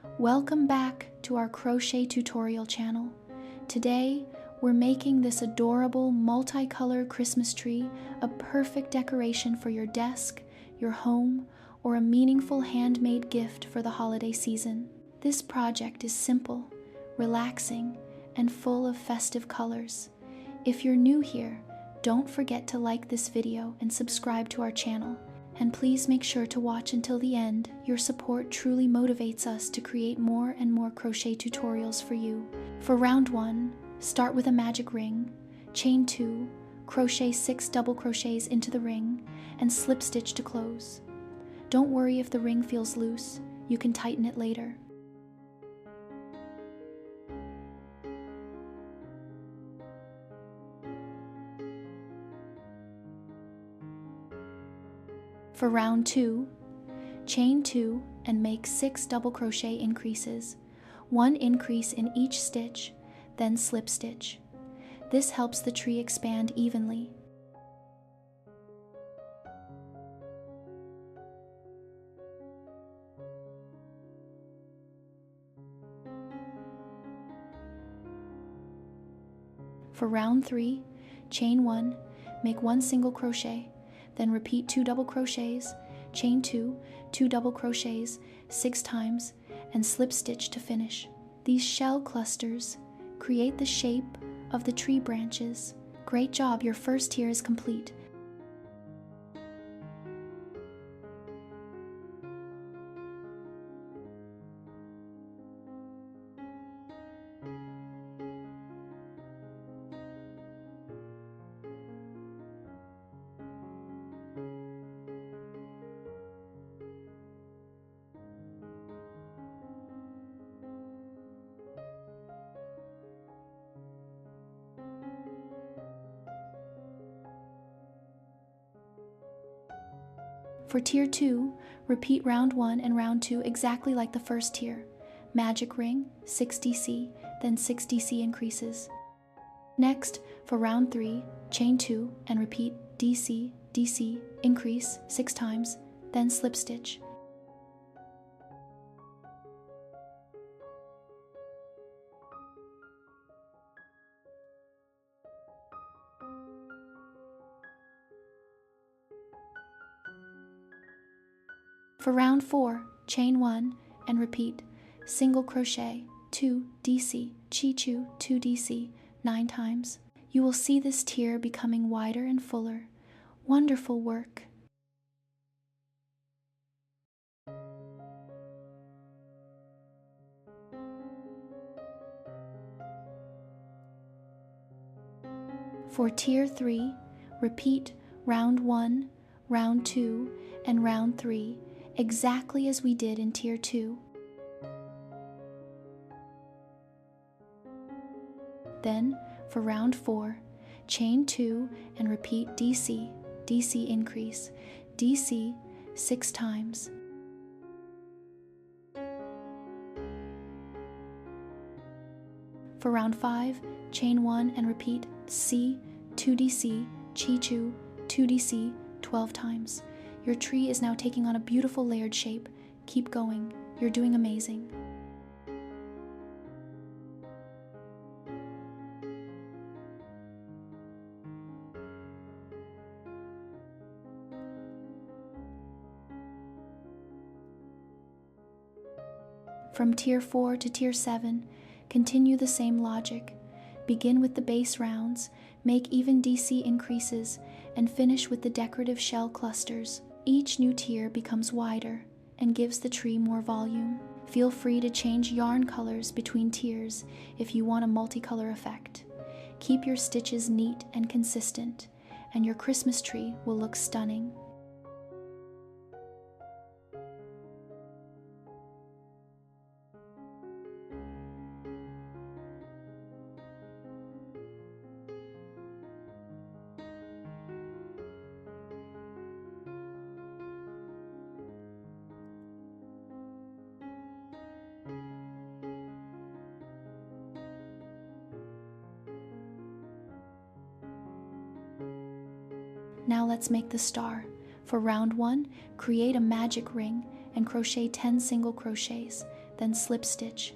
Welcome back to our crochet tutorial channel. Today, we're making this adorable multicolor Christmas tree a perfect decoration for your desk, your home, or a meaningful handmade gift for the holiday season. This project is simple, relaxing, and full of festive colors. If you're new here, don't forget to like this video and subscribe to our channel. And please make sure to watch until the end. Your support truly motivates us to create more and more crochet tutorials for you. For round 1, start with a magic ring, chain 2, crochet 6 double crochets into the ring, and slip stitch to close. Don't worry if the ring feels loose, you can tighten it later. For round 2, chain 2 and make 6 double crochet increases, 1 increase in each stitch, then slip stitch. This helps the tree expand evenly. For round 3, chain 1, make 1 single crochet, then repeat 2 double crochets, chain 2, 2 double crochets 6 times, and slip stitch to finish. These shell clusters create the shape of the tree branches. Great job, your first tier is complete. For tier 2, repeat round 1 and round 2 exactly like the first tier. Magic ring, 6 DC, then 6 DC increases. Next, for round 3, chain 2 and repeat DC, DC, increase 6 times, then slip stitch. For round 4, chain 1 and repeat single crochet 2 DC, chi-chu 2 DC 9 times. You will see this tier becoming wider and fuller. Wonderful work! For tier 3, repeat round 1, round 2, and round 3 exactly as we did in tier 2. Then, for round 4, chain 2 and repeat DC, DC increase, DC 6 times. For round 5, chain 1 and repeat C, 2DC, chi-chu, 2DC 12 times. Your tree is now taking on a beautiful layered shape. Keep going. You're doing amazing. From tier 4 to tier 7, continue the same logic. Begin with the base rounds, make even DC increases, and finish with the decorative shell clusters. Each new tier becomes wider and gives the tree more volume. Feel free to change yarn colors between tiers if you want a multicolor effect. Keep your stitches neat and consistent, and your Christmas tree will look stunning. Now let's make the star. For round 1, create a magic ring and crochet 10 single crochets, then slip stitch.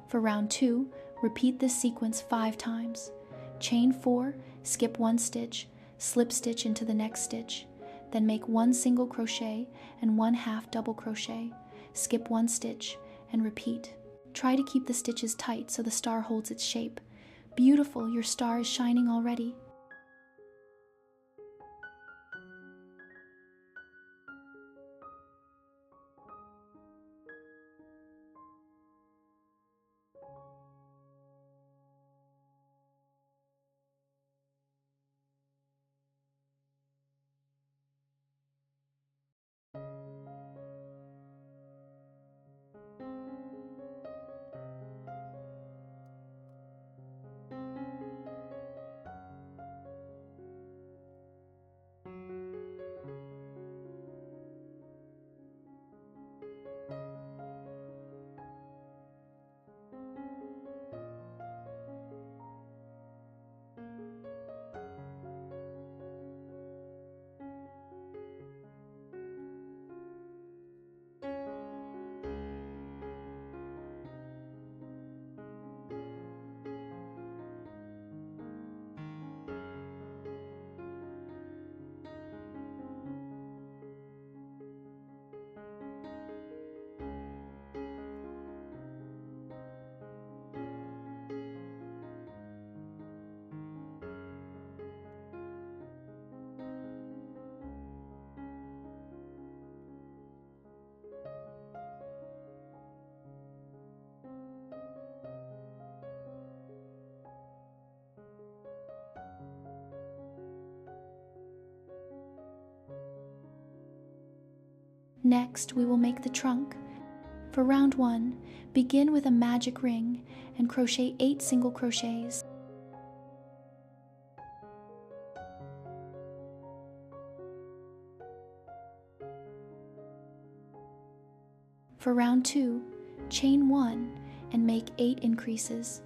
For round 2, repeat this sequence 5 times. Chain 4, skip 1 stitch, slip stitch into the next stitch, then make 1 single crochet and 1 half double crochet, skip 1 stitch, and repeat. Try to keep the stitches tight so the star holds its shape. Beautiful, your star is shining already. Next, we will make the trunk. For round 1, begin with a magic ring and crochet 8 single crochets. For round 2, chain 1 and make 8 increases.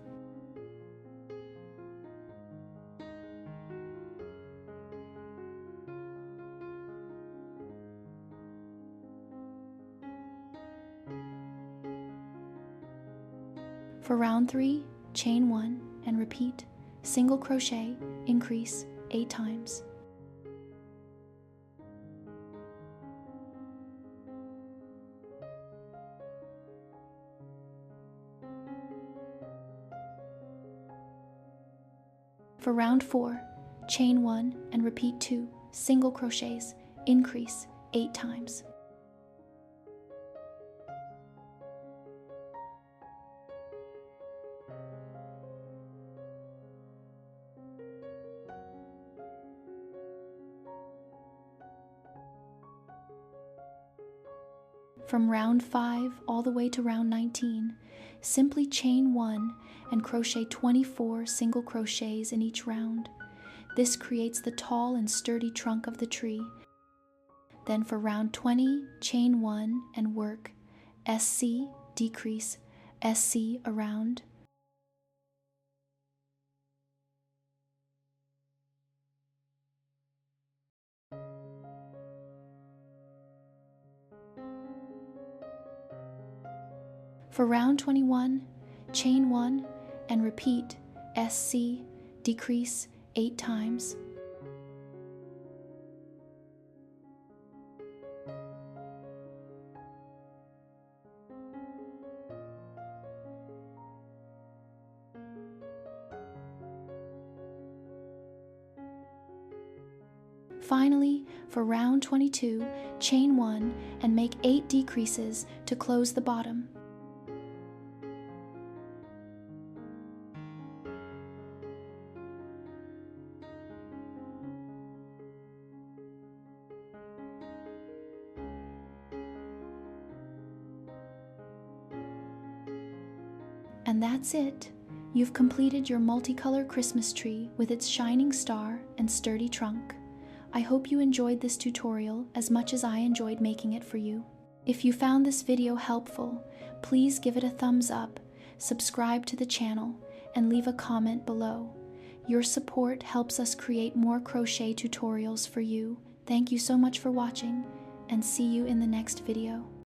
For round 3, chain 1 and repeat, single crochet, increase 8 times. For round 4, chain 1 and repeat 2 single crochets, increase 8 times. From round 5 all the way to round 19, simply chain 1 and crochet 24 single crochets in each round. This creates the tall and sturdy trunk of the tree. Then for round 20, chain 1 and work SC, decrease, SC around. For round 21, chain 1 and repeat SC, decrease 8 times. Finally, for round 22, chain 1 and make 8 decreases to close the bottom. And that's it. You've completed your multicolor Christmas tree with its shining star and sturdy trunk. I hope you enjoyed this tutorial as much as I enjoyed making it for you. If you found this video helpful, please give it a thumbs up, subscribe to the channel, and leave a comment below. Your support helps us create more crochet tutorials for you. Thank you so much for watching, and see you in the next video.